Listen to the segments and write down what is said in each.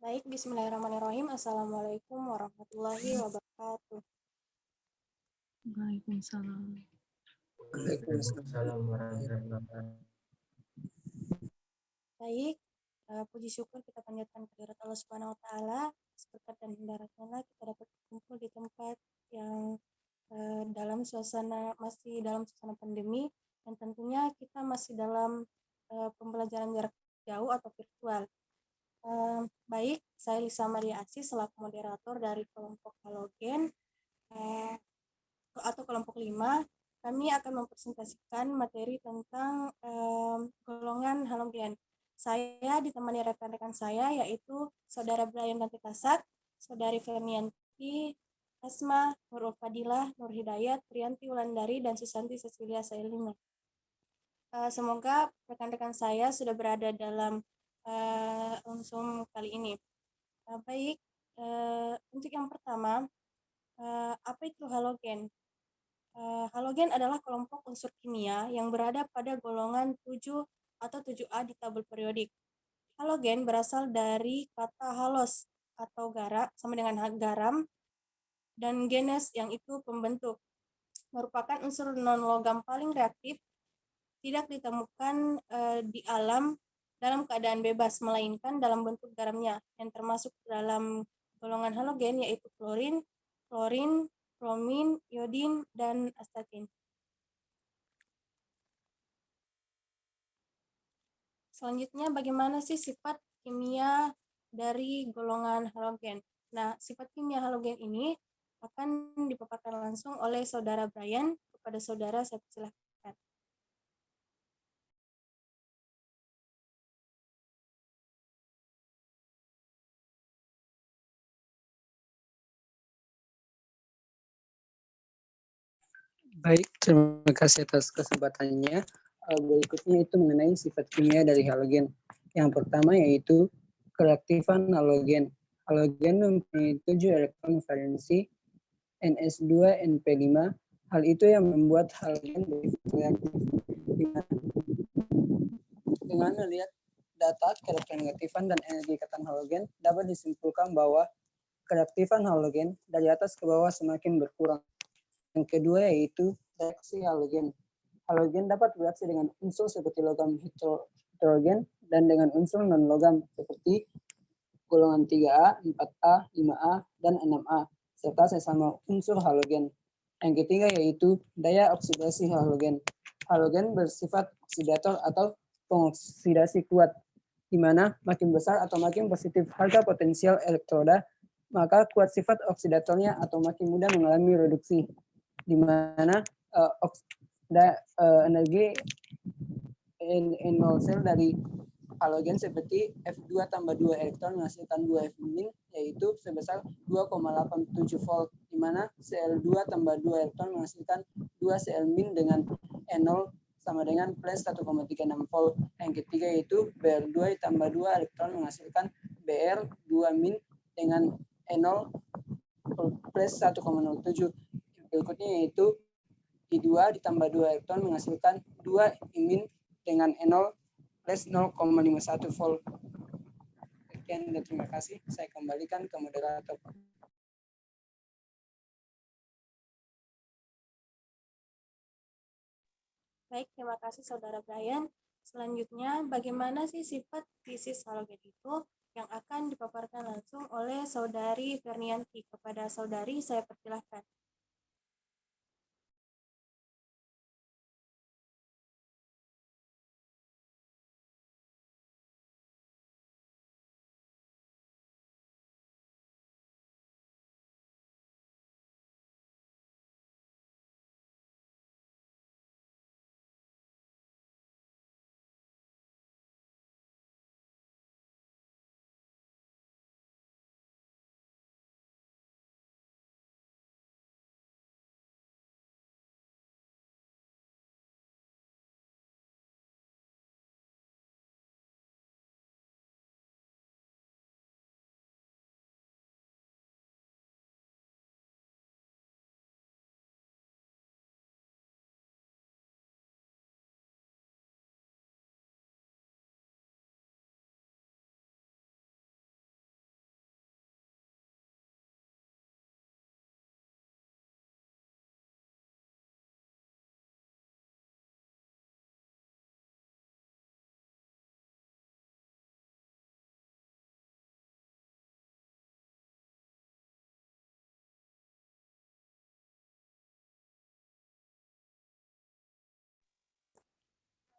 Baik, bismillahirrahmanirrahim. Assalamualaikum warahmatullahi wabarakatuh. Waalaikumsalam. Waalaikumsalam warahmatullahi wabarakatuh. Baik, puji syukur kita panjatkan kehadirat Allah Subhanahu wa taala. Berkat dan hidayahnya kita dapat berkumpul di tempat yang masih dalam suasana pandemi, dan tentunya kita masih dalam pembelajaran jarak jauh atau virtual. Baik, saya Lisa Maria Asis selaku moderator dari kelompok halogen atau kelompok 5. Kami akan mempresentasikan materi tentang golongan halogen. Saya ditemani rekan-rekan saya, yaitu Saudara Brian Dantitasat, Saudari Fernianti, Asma, Nurul Fadilah, Nur Hidayat, Priyanti Wulandari, dan Susanti Cecilia Sailina. Semoga rekan-rekan saya sudah berada dalam unsur kali ini. Baik, untuk yang pertama, apa itu halogen? Halogen adalah kelompok unsur kimia yang berada pada golongan 7 atau 7A di tabel periodik. Halogen berasal dari kata halos atau garam sama dengan garam, dan genes yang itu pembentuk. Merupakan unsur non-logam paling reaktif, tidak ditemukan di alam dalam keadaan bebas, melainkan dalam bentuk garamnya, yang termasuk dalam golongan halogen yaitu klorin, bromin, iodin, dan astatin. Selanjutnya, bagaimana sih sifat kimia dari golongan halogen? Nah, sifat kimia halogen ini akan dipaparkan langsung oleh Saudara Brian. Kepada Saudara, saya persilahkan. Baik, terima kasih atas kesempatannya. Berikutnya itu mengenai sifat kimia dari halogen. Yang pertama yaitu kereaktifan halogen. Halogen mempunyai 7 elektron valensi Ns2 Np5. Hal itu yang membuat halogen reaktif. Dengan melihat data kereaktifan dan energi ikatan halogen, dapat disimpulkan bahwa kereaktifan halogen dari atas ke bawah semakin berkurang. Yang kedua yaitu reaksi halogen. Halogen dapat bereaksi dengan unsur seperti logam hidrogen dan dengan unsur non-logam seperti golongan 3A, 4A, 5A, dan 6A, serta sesama unsur halogen. Yang ketiga yaitu daya oksidasi halogen. Halogen bersifat oksidator atau pengoksidasi kuat, di mana makin besar atau makin positif harga potensial elektroda, maka kuat sifat oksidatornya atau makin mudah mengalami reduksi, di mana energi nol sel dari halogen seperti F2 tambah 2 elektron menghasilkan 2 F min, yaitu sebesar 2,87 volt, di mana Cl2 tambah 2 elektron menghasilkan 2 Cl min dengan N0 sama dengan plus 1,36 volt. Yang ketiga yaitu Br2 ditambah 2 elektron menghasilkan Br2 min dengan N0 plus 1,07. Berikutnya yaitu I2 ditambah 2 elektron menghasilkan 2 imin dengan N0 plus 0,51 volt. Sekian dan terima kasih. Saya kembalikan ke moderator. Baik, terima kasih Saudara Brian. Selanjutnya, bagaimana sih sifat fisis halogen itu yang akan dipaparkan langsung oleh Saudari Fernianti. Kepada Saudari, saya persilahkan.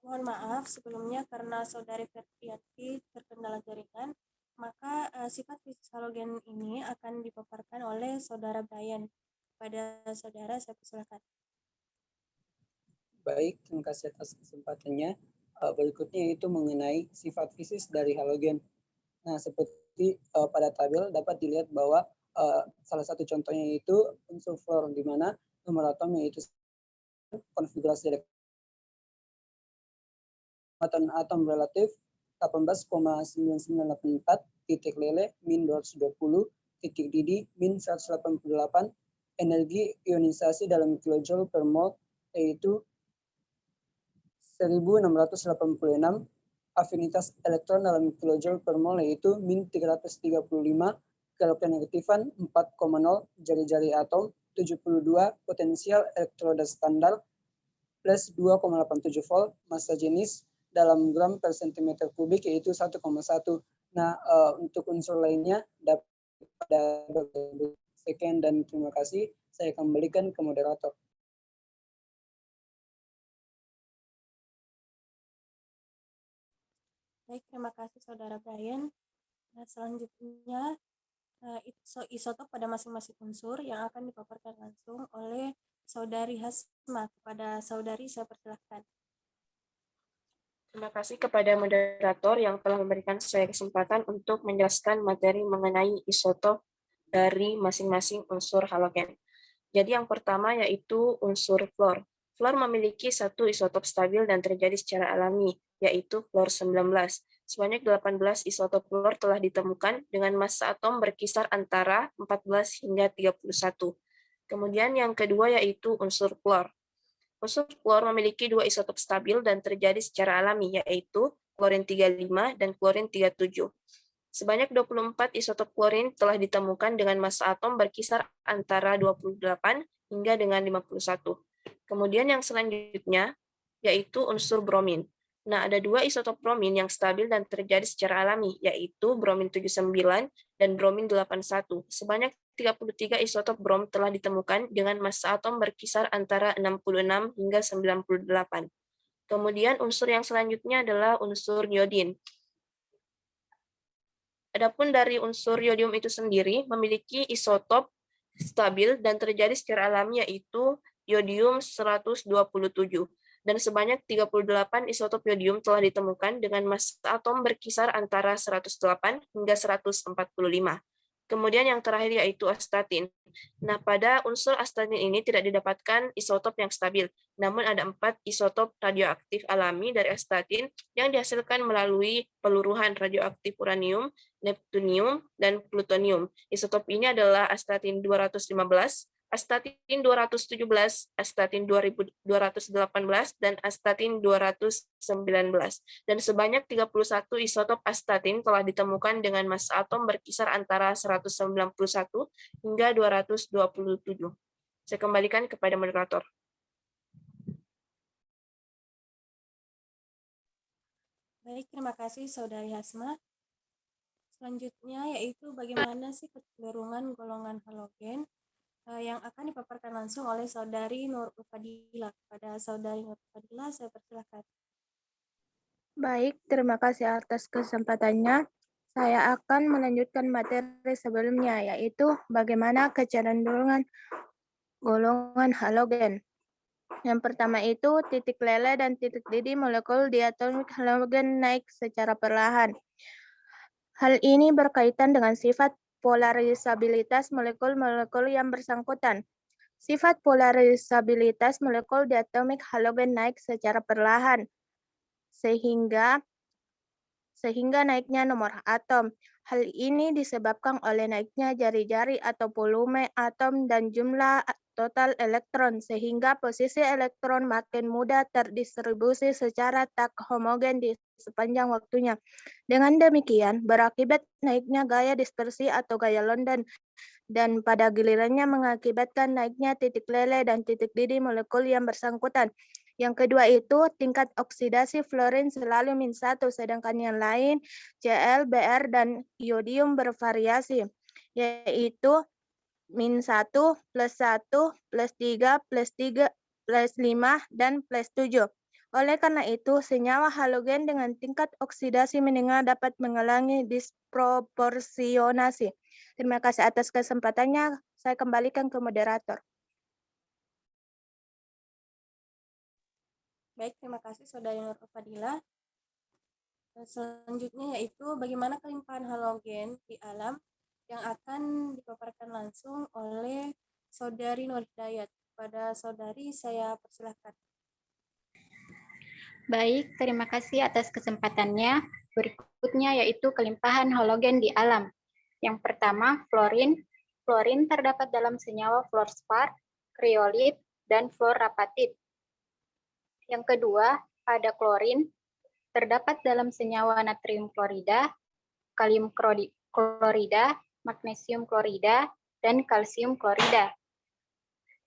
Mohon maaf sebelumnya karena Saudari Ferdiati terkendala jaringan, maka sifat fisis halogen ini akan dipaparkan oleh Saudara Brian. Pada Saudara, saya persilakan. Baik, terima kasih atas kesempatannya. Berikutnya itu mengenai sifat fisis dari halogen. Nah, seperti pada tabel dapat dilihat bahwa salah satu contohnya itu unsur fluor, di mana nomor atomnya itu konfigurasi atom relatif 18,9984 titik lele min 220 titik didi min 188, energi ionisasi dalam kilojoule per mol yaitu 1686, afinitas elektron dalam kilojoule per mol yaitu min 335, keelektronegatifan 4,0, jari-jari atom 72, potensial elektroda standar plus 2,87 volt, massa jenis dalam gram per sentimeter kubik yaitu 1,1. Nah, untuk unsur lainnya dapat pada sekian dan terima kasih. Saya kembalikan ke moderator. Baik, terima kasih Saudara Brian. Nah, selanjutnya isotop pada masing-masing unsur yang akan dipaparkan langsung oleh Saudari Hasma. Kepada Saudari, saya persilahkan. Terima kasih kepada moderator yang telah memberikan saya kesempatan untuk menjelaskan materi mengenai isotop dari masing-masing unsur halogen. Jadi yang pertama yaitu unsur fluor. Fluor memiliki satu isotop stabil dan terjadi secara alami, yaitu fluor 19. Sebanyak 18 isotop fluor telah ditemukan dengan massa atom berkisar antara 14 hingga 31. Kemudian yang kedua yaitu unsur fluor. Unsur fluor memiliki dua isotop stabil dan terjadi secara alami, yaitu klorin 35 dan klorin 37. Sebanyak 24 isotop klorin telah ditemukan dengan massa atom berkisar antara 28 hingga dengan 51. Kemudian yang selanjutnya, yaitu unsur bromin. Nah, ada dua isotop bromin yang stabil dan terjadi secara alami, yaitu bromin 79 dan bromin 81. Sebanyak 33 isotop brom telah ditemukan dengan massa atom berkisar antara 66 hingga 98. Kemudian unsur yang selanjutnya adalah unsur iodin. Adapun dari unsur yodium itu sendiri memiliki isotop stabil dan terjadi secara alami yaitu yodium 127. Dan sebanyak 38 isotop yodium telah ditemukan dengan massa atom berkisar antara 108 hingga 145. Kemudian yang terakhir yaitu astatin. Nah, pada unsur astatin ini tidak didapatkan isotop yang stabil, namun ada 4 isotop radioaktif alami dari astatin yang dihasilkan melalui peluruhan radioaktif uranium, neptunium, dan plutonium. Isotop ini adalah astatin 215, astatin 217, astatin 218, dan astatin 219. Dan sebanyak 31 isotop astatin telah ditemukan dengan massa atom berkisar antara 191 hingga 227. Saya kembalikan kepada moderator. Baik, terima kasih Saudari Hasma. Selanjutnya yaitu bagaimana sih kecenderungan golongan halogen yang akan dipaparkan langsung oleh Saudari Nur Fadila. Pada Saudari Nur Fadila, saya persilakan. Baik, terima kasih atas kesempatannya. Saya akan melanjutkan materi sebelumnya, yaitu bagaimana kecenderungan golongan halogen. Yang pertama itu titik lele dan titik didih molekul diatomik halogen naik secara perlahan. Hal ini berkaitan dengan sifat polarisabilitas molekul-molekul yang bersangkutan. Sifat polarisabilitas molekul diatomik halogen naik secara perlahan, sehingga naiknya nomor atom. Hal ini disebabkan oleh naiknya jari-jari atau volume atom dan jumlah total elektron, sehingga posisi elektron makin mudah terdistribusi secara tak homogen di sepanjang waktunya. Dengan demikian, berakibat naiknya gaya dispersi atau gaya London, dan pada gilirannya mengakibatkan naiknya titik lele dan titik didih molekul yang bersangkutan. Yang kedua itu tingkat oksidasi fluorin selalu -1, sedangkan yang lain Cl, Br, dan iodium bervariasi, yaitu -1, +1, +3, +3, +5, dan +7. Oleh karena itu, senyawa halogen dengan tingkat oksidasi menengah dapat mengulangi disproporsionasi. Terima kasih atas kesempatannya. Saya kembalikan ke moderator. Baik, terima kasih Saudari Nur Fadila. Selanjutnya yaitu bagaimana kelimpahan halogen di alam yang akan dipaparkan langsung oleh Saudari Nur Hidayat. Pada Saudari saya persilahkan. Baik, terima kasih atas kesempatannya. Berikutnya yaitu kelimpahan halogen di alam. Yang pertama, fluorin. Fluorin terdapat dalam senyawa fluorspar, kriolit, dan fluorapatit. Yang kedua, ada klorin. Terdapat dalam senyawa natrium klorida, kalium klorida, magnesium klorida, dan kalsium klorida.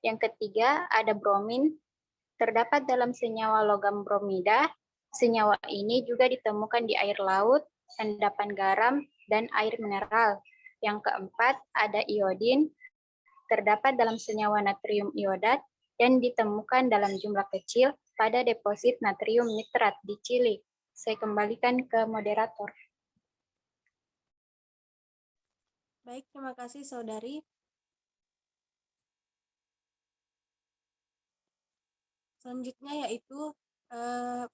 Yang ketiga, ada bromin. Terdapat dalam senyawa logam bromida. Senyawa ini juga ditemukan di air laut, endapan garam, dan air mineral. Yang keempat, ada iodin. Terdapat dalam senyawa natrium iodat dan ditemukan dalam jumlah kecil pada deposit natrium nitrat di Chili. Saya kembalikan ke moderator. Baik, terima kasih Saudari. Selanjutnya yaitu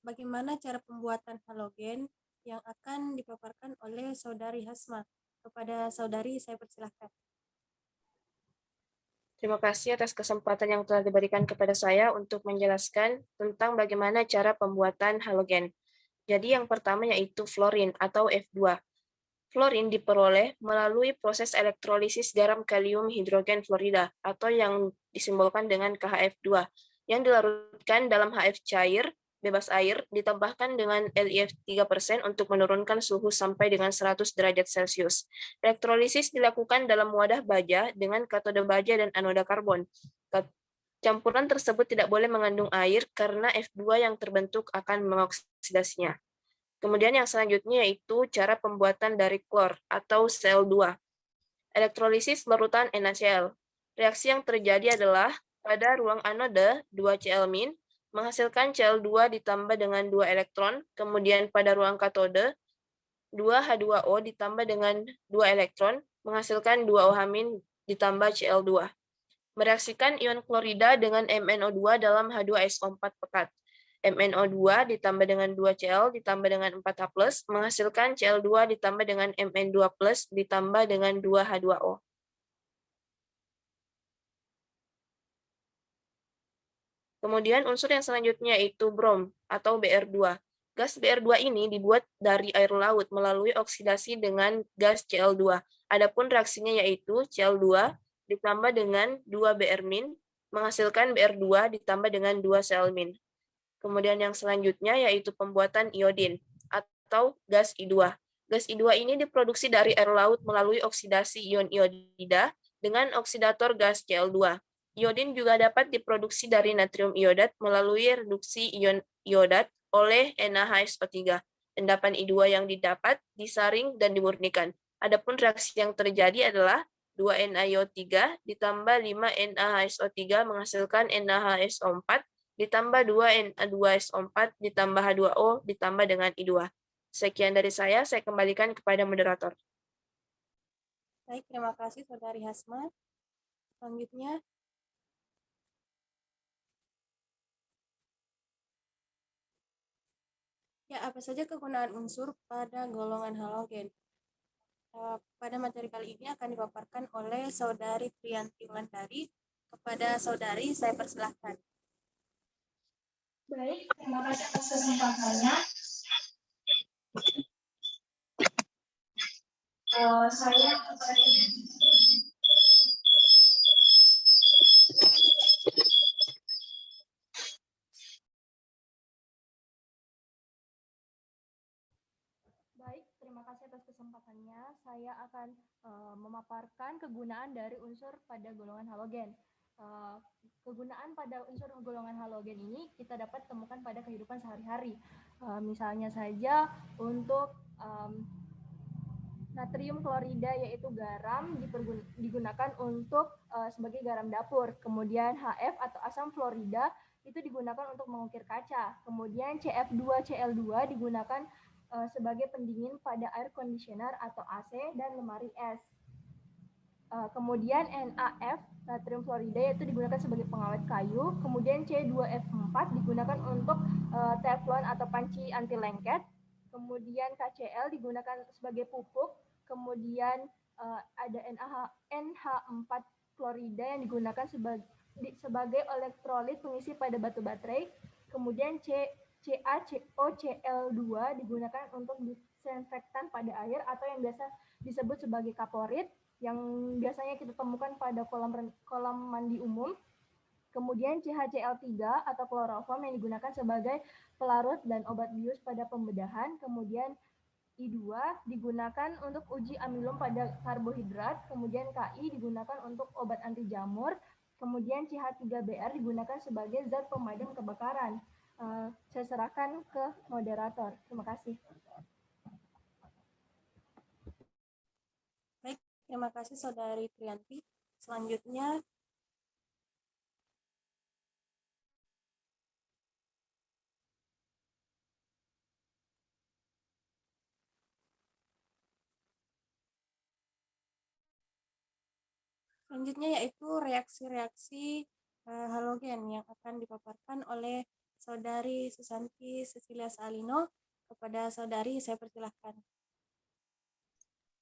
bagaimana cara pembuatan halogen yang akan dipaparkan oleh Saudari Hasma. Kepada Saudari saya persilahkan. Terima kasih atas kesempatan yang telah diberikan kepada saya untuk menjelaskan tentang bagaimana cara pembuatan halogen. Jadi yang pertama yaitu fluorin atau F2. Fluorin diperoleh melalui proses elektrolisis garam kalium hidrogen fluorida atau yang disimbolkan dengan KHF2 yang dilarutkan dalam HF cair bebas air ditambahkan dengan LiF 3% untuk menurunkan suhu sampai dengan 100 derajat Celcius. Elektrolisis dilakukan dalam wadah baja dengan katode baja dan anoda karbon. Campuran tersebut tidak boleh mengandung air karena F2 yang terbentuk akan mengoksidasinya. Kemudian yang selanjutnya yaitu cara pembuatan dari klor atau Cl2. Elektrolisis larutan NaCl. Reaksi yang terjadi adalah pada ruang anode 2Cl- menghasilkan Cl2 ditambah dengan 2 elektron, kemudian pada ruang katode 2H2O ditambah dengan 2 elektron, menghasilkan 2OH- ditambah Cl2. Mereaksikan ion klorida dengan MnO2 dalam H2SO4 pekat. MnO2 ditambah dengan 2Cl ditambah dengan 4H+, menghasilkan Cl2 ditambah dengan Mn2+, ditambah dengan 2H2O. Kemudian unsur yang selanjutnya yaitu brom atau Br2. Gas Br2 ini dibuat dari air laut melalui oksidasi dengan gas Cl2. Adapun reaksinya yaitu Cl2 ditambah dengan 2 Br- menghasilkan Br2 ditambah dengan 2 Cl-. Kemudian yang selanjutnya yaitu pembuatan iodin atau gas I2. Gas I2 ini diproduksi dari air laut melalui oksidasi ion iodida dengan oksidator gas Cl2. Iodin juga dapat diproduksi dari natrium iodat melalui reduksi ion iodat oleh NaHSO3. Endapan I2 yang didapat disaring dan dimurnikan. Adapun reaksi yang terjadi adalah 2NaIO3 ditambah 5NaHSO3 menghasilkan NaHSO4 ditambah 2Na2SO4 ditambah H2O ditambah dengan I2. Sekian dari saya kembalikan kepada moderator. Baik, terima kasih Saudari Hasma. Selanjutnya, ya, apa saja kegunaan unsur pada golongan halogen? Pada materi kali ini akan dipaparkan oleh Saudari Triyanti Wulandari. Kepada Saudari, saya persilahkan. Baik, terima kasih atas kesempatannya. Saya akan Baik, terima kasih atas kesempatannya. Saya akan memaparkan kegunaan dari unsur pada golongan halogen. Kegunaan pada unsur golongan halogen ini kita dapat temukan pada kehidupan sehari-hari. Misalnya saja untuk natrium klorida yaitu garam digunakan untuk sebagai garam dapur. Kemudian HF atau asam fluorida itu digunakan untuk mengukir kaca. Kemudian CF2Cl2 digunakan sebagai pendingin pada air conditioner atau AC dan lemari es. Kemudian NaF, natrium fluorida, itu digunakan sebagai pengawet kayu. Kemudian C2F4 digunakan untuk teflon atau panci anti lengket. Kemudian KCl digunakan sebagai pupuk. Kemudian ada NH4 fluorida yang digunakan sebagai elektrolit pengisi pada batu baterai. Kemudian CaCO-Cl2 digunakan untuk disinfektan pada air atau yang biasa disebut sebagai kaporit, yang biasanya kita temukan pada kolam mandi umum. Kemudian CHCl3 atau kloroform yang digunakan sebagai pelarut dan obat bius pada pembedahan. Kemudian I2 digunakan untuk uji amilum pada karbohidrat. Kemudian Ki digunakan untuk obat anti jamur. Kemudian CH3Br digunakan sebagai zat pemadam kebakaran. Saya serahkan ke moderator. Terima kasih. Baik, terima kasih Saudari Trianti. Selanjutnya, yaitu reaksi-reaksi halogen yang akan dipaparkan oleh Saudari Susanti Cecilia Salino. Kepada Saudari, saya persilahkan.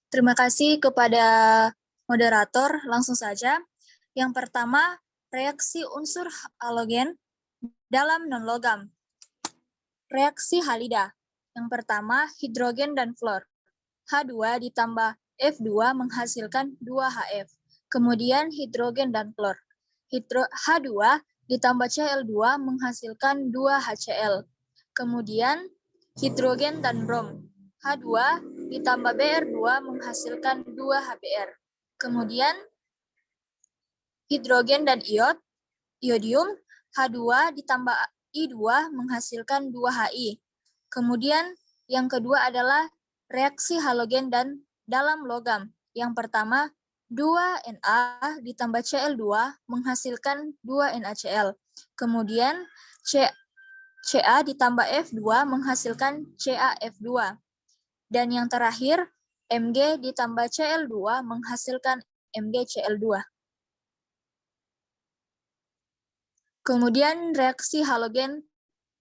Terima kasih kepada moderator. Langsung saja. Yang pertama, reaksi unsur halogen dalam non-logam. Reaksi halida. Yang pertama, hidrogen dan fluor. H2 ditambah F2 menghasilkan 2HF. Kemudian hidrogen dan fluor. H2 ditambah Cl2 menghasilkan 2HCl. Kemudian hidrogen dan brom. H2 ditambah Br2 menghasilkan 2HBr. Kemudian hidrogen dan iodium. H2 ditambah I2 menghasilkan 2HI. Kemudian yang kedua adalah reaksi halogen dan dalam logam. Yang pertama, 2Na ditambah Cl2 menghasilkan 2NaCl. Kemudian Ca ditambah F2 menghasilkan CaF2. Dan yang terakhir, Mg ditambah Cl2 menghasilkan MgCl2. Kemudian reaksi halogen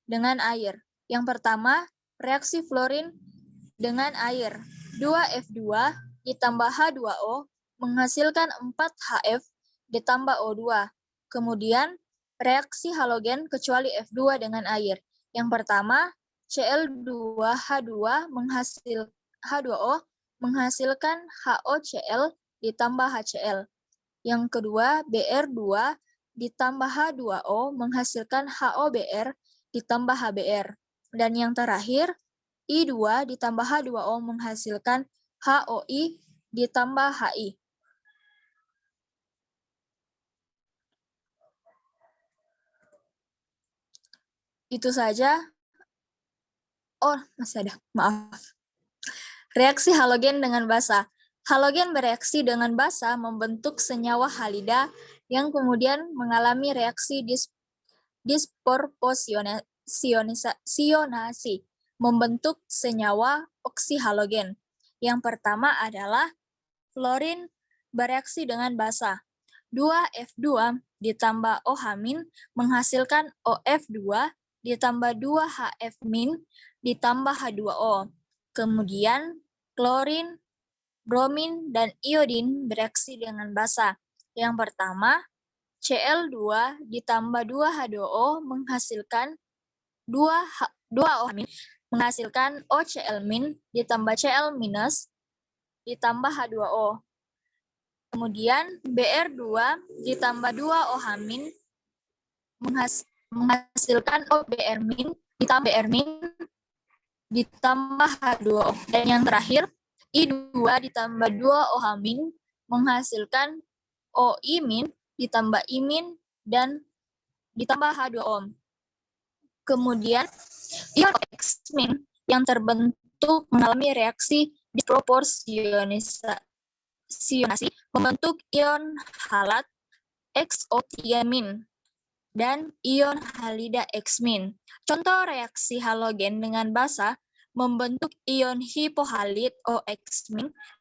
dengan air. Yang pertama, reaksi fluorin dengan air. 2F2 ditambah H2O menghasilkan 4HF ditambah O2. Kemudian reaksi halogen kecuali F2 dengan air. Yang pertama, Cl2H2 H2O menghasilkan HOCl ditambah HCl. Yang kedua, Br2 ditambah H2O menghasilkan HOBr ditambah HBr. Dan yang terakhir, I2 ditambah H2O menghasilkan HOI ditambah HI. Itu saja. Oh, masih ada. Maaf. Reaksi halogen dengan basa. Halogen bereaksi dengan basa membentuk senyawa halida yang kemudian mengalami reaksi disproporsionasi membentuk senyawa oksihalogen. Yang pertama adalah fluorin bereaksi dengan basa. 2F2 ditambah OH- menghasilkan OF2 ditambah 2HF- ditambah H2O. Kemudian klorin, bromin, dan iodin bereaksi dengan basa. Yang pertama, Cl2 ditambah 2H2O menghasilkan 2OH- menghasilkan OCl- ditambah Cl- ditambah H2O. Kemudian Br2 ditambah 2OH- menghasilkan OBr- ditambah Br- ditambah H2O. Dan yang terakhir, I2 ditambah 2OH- menghasilkan OI- ditambah I- dan ditambah H2O. Kemudian ion X- yang terbentuk mengalami reaksi disproporsionasi membentuk ion halat XO3- dan ion halida X-. Contoh reaksi halogen dengan basa membentuk ion hipohalid OX-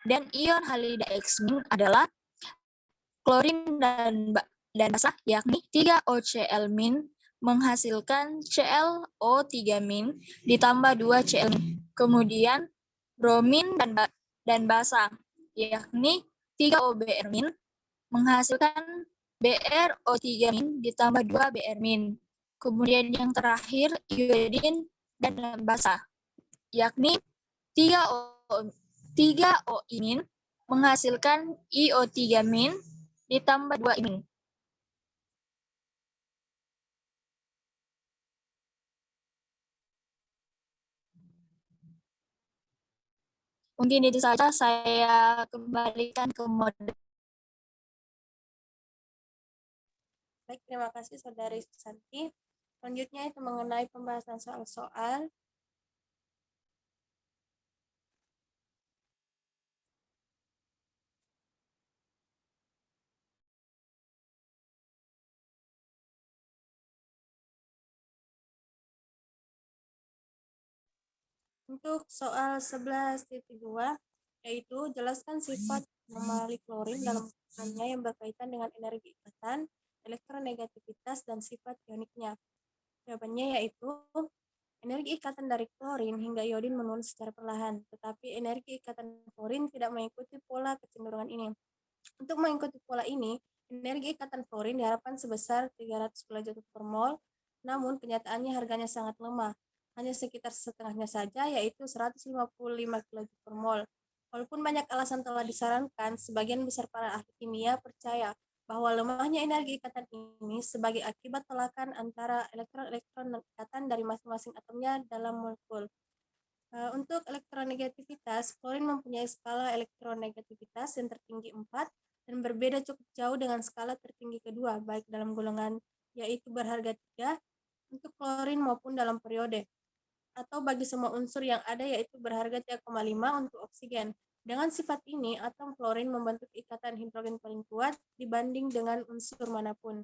dan ion halida X- adalah klorin dan basa, yakni 3OCl- menghasilkan ClO3- ditambah 2Cl-. Kemudian bromin dan basa, yakni 3OBr- menghasilkan BrO3- ditambah 2Br-. Kemudian yang terakhir iodin dan basa, yakni 3O- menghasilkan IO3- ditambah 2-. Mungkin itu saja, saya kembalikan ke moderator. Baik, terima kasih Saudari Susanti. Selanjutnya itu mengenai pembahasan soal-soal. Untuk soal 11.2, yaitu jelaskan sifat anomali klorin dalam hubungannya yang berkaitan dengan energi ikatan, elektronegativitas, dan sifat ioniknya. Jawabannya yaitu energi ikatan dari klorin hingga iodin menurun secara perlahan, tetapi energi ikatan klorin tidak mengikuti pola kecenderungan ini. Untuk mengikuti pola ini, energi ikatan klorin diharapkan sebesar 300 kJ per mol, namun kenyataannya harganya sangat lemah, hanya sekitar setengahnya saja, yaitu 155 kJ per mol. Walaupun banyak alasan telah disarankan, sebagian besar para ahli kimia percaya bahwa lemahnya energi ikatan ini sebagai akibat tolakan antara elektron-elektron ikatan dari masing-masing atomnya dalam molekul. Untuk elektronegativitas, klorin mempunyai skala elektronegativitas yang tertinggi 4 dan berbeda cukup jauh dengan skala tertinggi kedua, baik dalam golongan yaitu berharga 3 untuk klorin maupun dalam periode, atau bagi semua unsur yang ada yaitu berharga 3,5 untuk oksigen. Dengan sifat ini, atom klorin membentuk ikatan hidrogen paling kuat dibanding dengan unsur manapun.